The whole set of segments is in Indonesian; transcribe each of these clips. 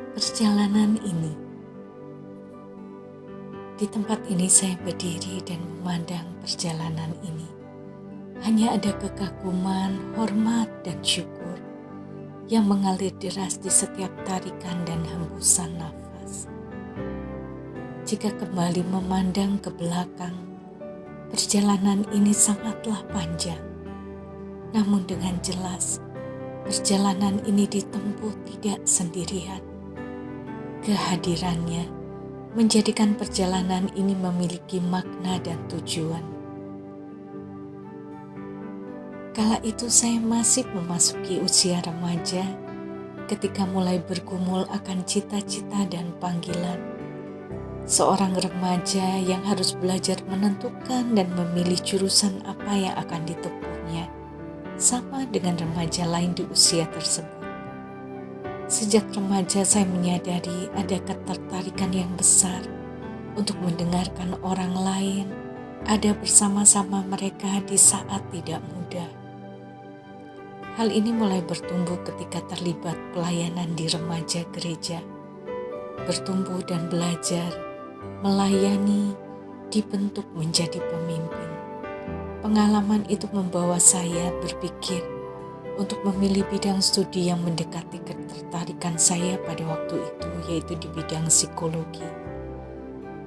Perjalanan ini, di tempat ini saya berdiri dan memandang perjalanan ini. Hanya ada kekaguman, hormat, dan syukur yang mengalir deras di setiap tarikan dan hembusan nafas. Jika kembali memandang ke belakang, perjalanan ini sangatlah panjang. Namun dengan jelas, perjalanan ini ditempuh tidak sendirian. Kehadirannya menjadikan perjalanan ini memiliki makna dan tujuan. Kala itu saya masih memasuki usia remaja ketika mulai bergumul akan cita-cita dan panggilan. Seorang remaja yang harus belajar menentukan dan memilih jurusan apa yang akan ditempuhnya, sama dengan remaja lain di usia tersebut. Sejak remaja saya menyadari ada ketertarikan yang besar untuk mendengarkan orang lain, ada bersama-sama mereka di saat tidak mudah. Hal ini mulai bertumbuh ketika terlibat pelayanan di remaja gereja. Bertumbuh dan belajar, melayani, dibentuk menjadi pemimpin. Pengalaman itu membawa saya berpikir untuk memilih bidang studi yang mendekati ketertarikan saya pada waktu itu, yaitu di bidang psikologi.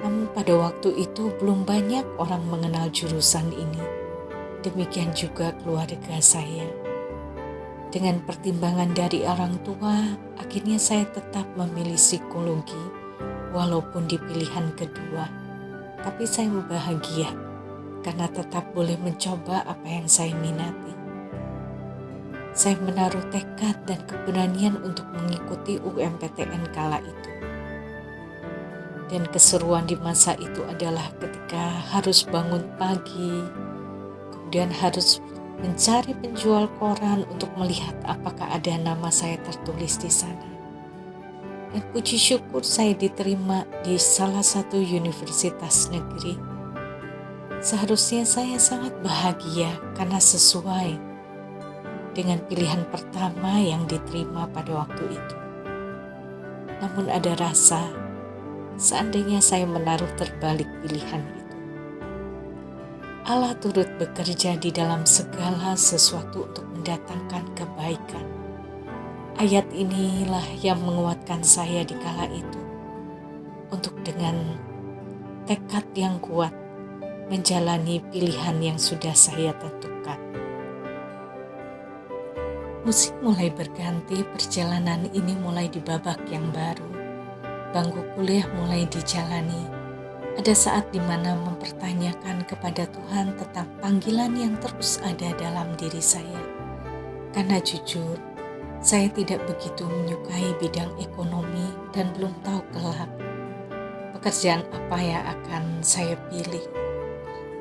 Namun pada waktu itu belum banyak orang mengenal jurusan ini. Demikian juga keluarga saya. Dengan pertimbangan dari orang tua, akhirnya saya tetap memilih psikologi, walaupun di pilihan kedua. Tapi saya bahagia karena tetap boleh mencoba apa yang saya minati. Saya menaruh tekad dan keberanian untuk mengikuti UMPTN kala itu. Dan keseruan di masa itu adalah ketika harus bangun pagi, kemudian harus mencari penjual koran untuk melihat apakah ada nama saya tertulis di sana. Dan puji syukur saya diterima di salah satu universitas negeri. Seharusnya saya sangat bahagia karena sesuai dengan pilihan pertama yang diterima pada waktu itu. Namun ada rasa, seandainya saya menaruh terbalik pilihan itu. Allah turut bekerja di dalam segala sesuatu untuk mendatangkan kebaikan. Ayat inilah yang menguatkan saya di kala itu, untuk dengan tekad yang kuat menjalani pilihan yang sudah saya tentukan. Musim mulai berganti, perjalanan ini mulai di babak yang baru. Bangku kuliah mulai dijalani. Ada saat di mana mempertanyakan kepada Tuhan tentang panggilan yang terus ada dalam diri saya. Karena jujur, saya tidak begitu menyukai bidang ekonomi dan belum tahu kelak pekerjaan apa yang akan saya pilih.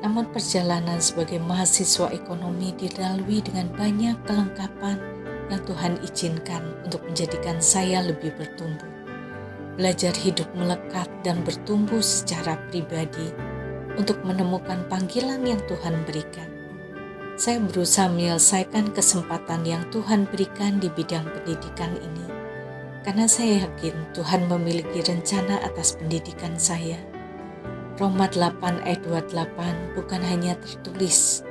Namun perjalanan sebagai mahasiswa ekonomi dilalui dengan banyak kelengkapan yang Tuhan izinkan untuk menjadikan saya lebih bertumbuh. Belajar hidup melekat dan bertumbuh secara pribadi untuk menemukan panggilan yang Tuhan berikan. Saya berusaha menyelesaikan kesempatan yang Tuhan berikan di bidang pendidikan ini, karena saya yakin Tuhan memiliki rencana atas pendidikan saya. Roma 8 ayat 28 bukan hanya tertulis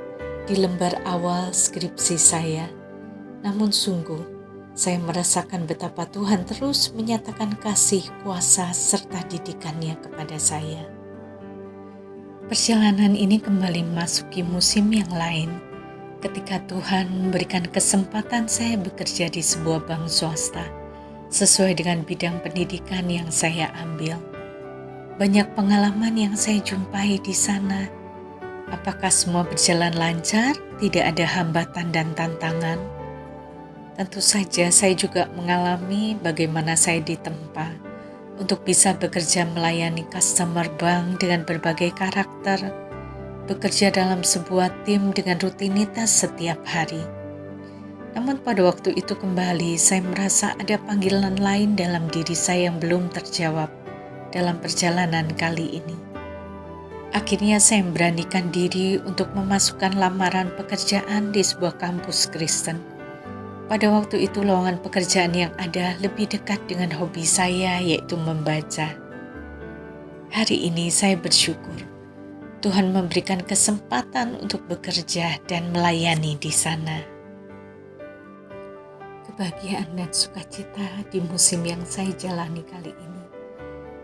di lembar awal skripsi saya, namun sungguh saya merasakan betapa Tuhan terus menyatakan kasih, kuasa, serta didikannya kepada saya. Perjalanan ini kembali memasuki musim yang lain ketika Tuhan memberikan kesempatan saya bekerja di sebuah bank swasta sesuai dengan bidang pendidikan yang saya ambil. Banyak pengalaman yang saya jumpai di sana. Apakah semua berjalan lancar? Tidak ada hambatan dan tantangan? Tentu saja saya juga mengalami bagaimana saya ditempa untuk bisa bekerja melayani customer bank dengan berbagai karakter, bekerja dalam sebuah tim dengan rutinitas setiap hari. Namun pada waktu itu kembali saya merasa ada panggilan lain dalam diri saya yang belum terjawab dalam perjalanan kali ini. Akhirnya saya memberanikan diri untuk memasukkan lamaran pekerjaan di sebuah kampus Kristen. Pada waktu itu lowongan pekerjaan yang ada lebih dekat dengan hobi saya, yaitu membaca. Hari ini saya bersyukur Tuhan memberikan kesempatan untuk bekerja dan melayani di sana. Kebahagiaan dan sukacita di musim yang saya jalani kali ini,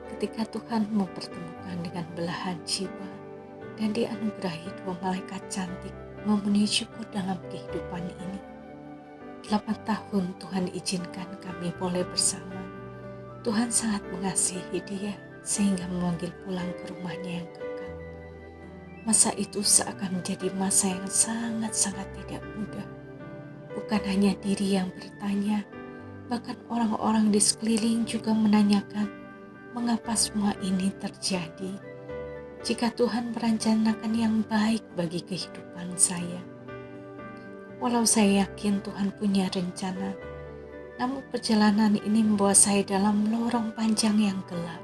ketika Tuhan mempertemukan dengan belahan jiwa dan dianugerahi 2 malaikat cantik memenuhi syukur dalam kehidupan ini. 8 tahun Tuhan izinkan kami boleh bersama. Tuhan sangat mengasihi dia sehingga memanggil pulang ke rumahnya yang kekal. Masa itu seakan menjadi masa yang sangat-sangat tidak mudah. Bukan hanya diri yang bertanya, bahkan orang-orang di sekeliling juga menanyakan mengapa semua ini terjadi. Jika Tuhan merencanakan yang baik bagi kehidupan saya. Walau saya yakin Tuhan punya rencana, namun perjalanan ini membawa saya dalam lorong panjang yang gelap.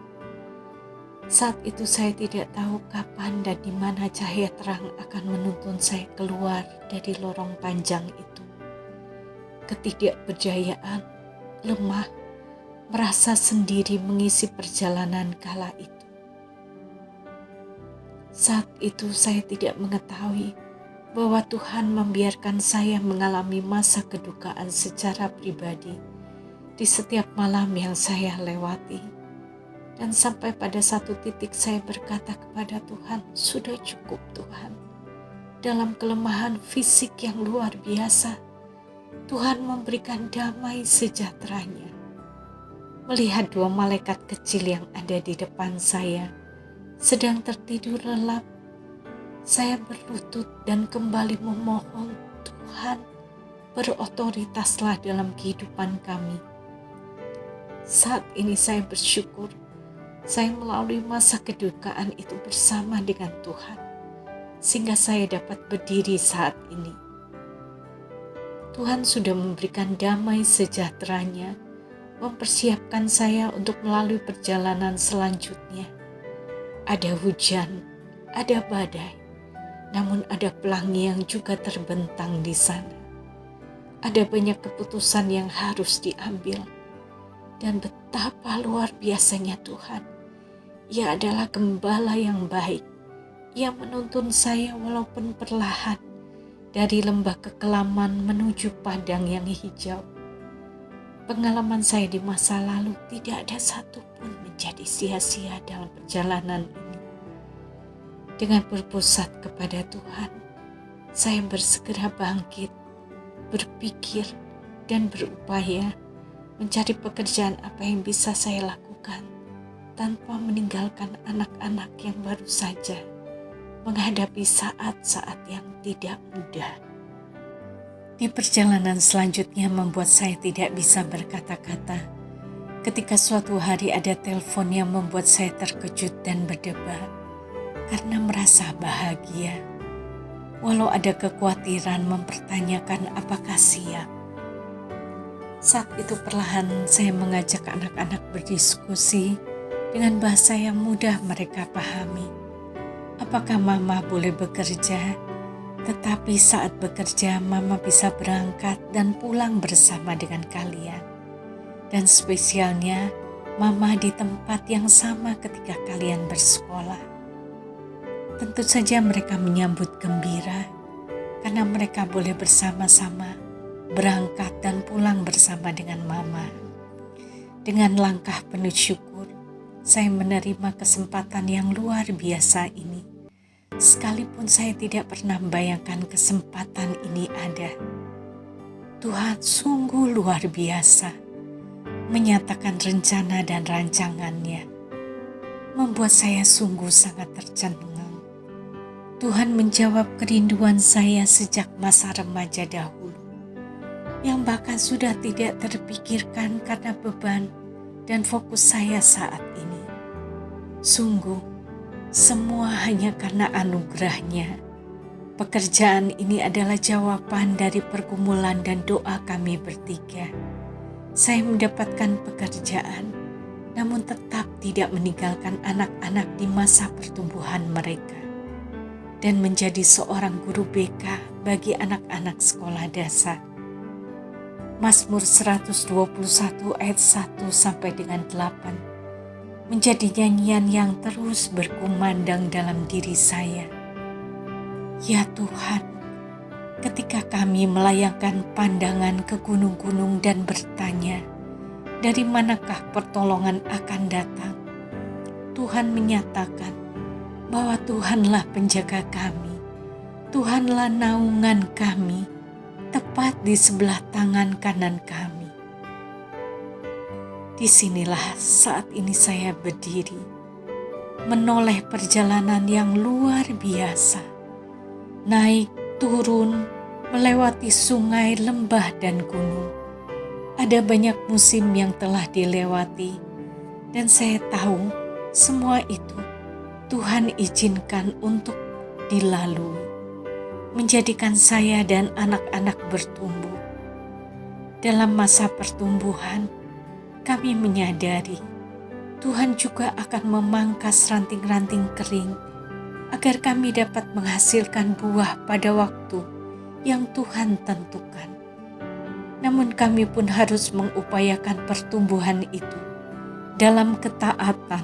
Saat itu saya tidak tahu kapan dan di mana cahaya terang akan menuntun saya keluar dari lorong panjang itu. Ketidakberdayaan, lemah, merasa sendiri mengisi perjalanan kala itu. Saat itu saya tidak mengetahui bahwa Tuhan membiarkan saya mengalami masa kedukaan secara pribadi di setiap malam yang saya lewati. Dan sampai pada satu titik saya berkata kepada Tuhan, sudah cukup Tuhan. Dalam kelemahan fisik yang luar biasa, Tuhan memberikan damai sejahteranya. Melihat 2 malaikat kecil yang ada di depan saya, sedang tertidur lelap, saya berlutut dan kembali memohon, Tuhan, berotoritaslah dalam kehidupan kami. Saat ini saya bersyukur, saya melalui masa kedukaan itu bersama dengan Tuhan, sehingga saya dapat berdiri saat ini. Tuhan sudah memberikan damai sejahteranya, mempersiapkan saya untuk melalui perjalanan selanjutnya. Ada hujan, ada badai, namun ada pelangi yang juga terbentang di sana. Ada banyak keputusan yang harus diambil. Dan betapa luar biasanya Tuhan. Ia adalah gembala yang baik. Ia menuntun saya walaupun perlahan dari lembah kekelaman menuju padang yang hijau. Pengalaman saya di masa lalu tidak ada satupun menjadi sia-sia dalam perjalanan ini. Dengan berpusat kepada Tuhan, saya bersegera bangkit, berpikir, dan berupaya mencari pekerjaan apa yang bisa saya lakukan tanpa meninggalkan anak-anak yang baru saja menghadapi saat-saat yang tidak mudah. Di perjalanan selanjutnya membuat saya tidak bisa berkata-kata. Ketika suatu hari ada telepon yang membuat saya terkejut dan berdebar karena merasa bahagia. Walau ada kekhawatiran mempertanyakan apakah siap. Saat itu perlahan saya mengajak anak-anak berdiskusi dengan bahasa yang mudah mereka pahami. Apakah Mama boleh bekerja? Tetapi saat bekerja Mama bisa berangkat dan pulang bersama dengan kalian. Dan spesialnya Mama di tempat yang sama ketika kalian bersekolah. Tentu saja mereka menyambut gembira karena mereka boleh bersama-sama berangkat dan pulang bersama dengan Mama. Dengan langkah penuh syukur, saya menerima kesempatan yang luar biasa ini. Sekalipun saya tidak pernah membayangkan kesempatan ini ada. Tuhan sungguh luar biasa, menyatakan rencana dan rancangannya, membuat saya sungguh sangat tercengang. Tuhan menjawab kerinduan saya sejak masa remaja dahulu, yang bahkan sudah tidak terpikirkan karena beban dan fokus saya saat ini. Sungguh, semua hanya karena anugerah-Nya. Pekerjaan ini adalah jawaban dari pergumulan dan doa kami bertiga. Saya mendapatkan pekerjaan, namun tetap tidak meninggalkan anak-anak di masa pertumbuhan mereka. Dan menjadi seorang guru BK bagi anak-anak sekolah dasar. Mazmur 121 ayat 1 sampai dengan 8 menjadi nyanyian yang terus berkumandang dalam diri saya. Ya Tuhan, ketika kami melayangkan pandangan ke gunung-gunung dan bertanya, dari manakah pertolongan akan datang? Tuhan menyatakan bahwa Tuhanlah penjaga kami, Tuhanlah naungan kami, tepat di sebelah tangan kanan kami. Disinilah saat ini saya berdiri, menoleh perjalanan yang luar biasa, naik, turun, melewati sungai, lembah, dan gunung. Ada banyak musim yang telah dilewati, dan saya tahu semua itu Tuhan izinkan untuk dilalui, menjadikan saya dan anak-anak bertumbuh. Dalam masa pertumbuhan, kami menyadari Tuhan juga akan memangkas ranting-ranting kering agar kami dapat menghasilkan buah pada waktu yang Tuhan tentukan. Namun kami pun harus mengupayakan pertumbuhan itu dalam ketaatan,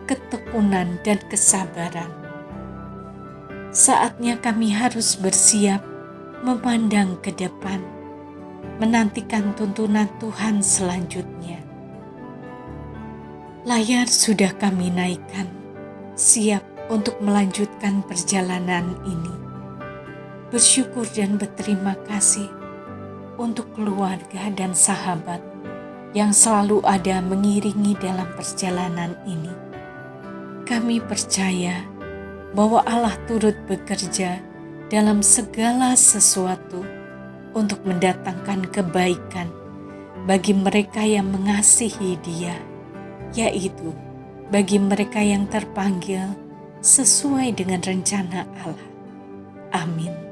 ketekunan, dan kesabaran. Saatnya kami harus bersiap memandang ke depan, menantikan tuntunan Tuhan selanjutnya. Layar sudah kami naikkan, siap untuk melanjutkan perjalanan ini. Bersyukur dan berterima kasih untuk keluarga dan sahabat yang selalu ada mengiringi dalam perjalanan ini. Kami percaya bahwa Allah turut bekerja dalam segala sesuatu untuk mendatangkan kebaikan bagi mereka yang mengasihi Dia, yaitu bagi mereka yang terpanggil sesuai dengan rencana Allah. Amin.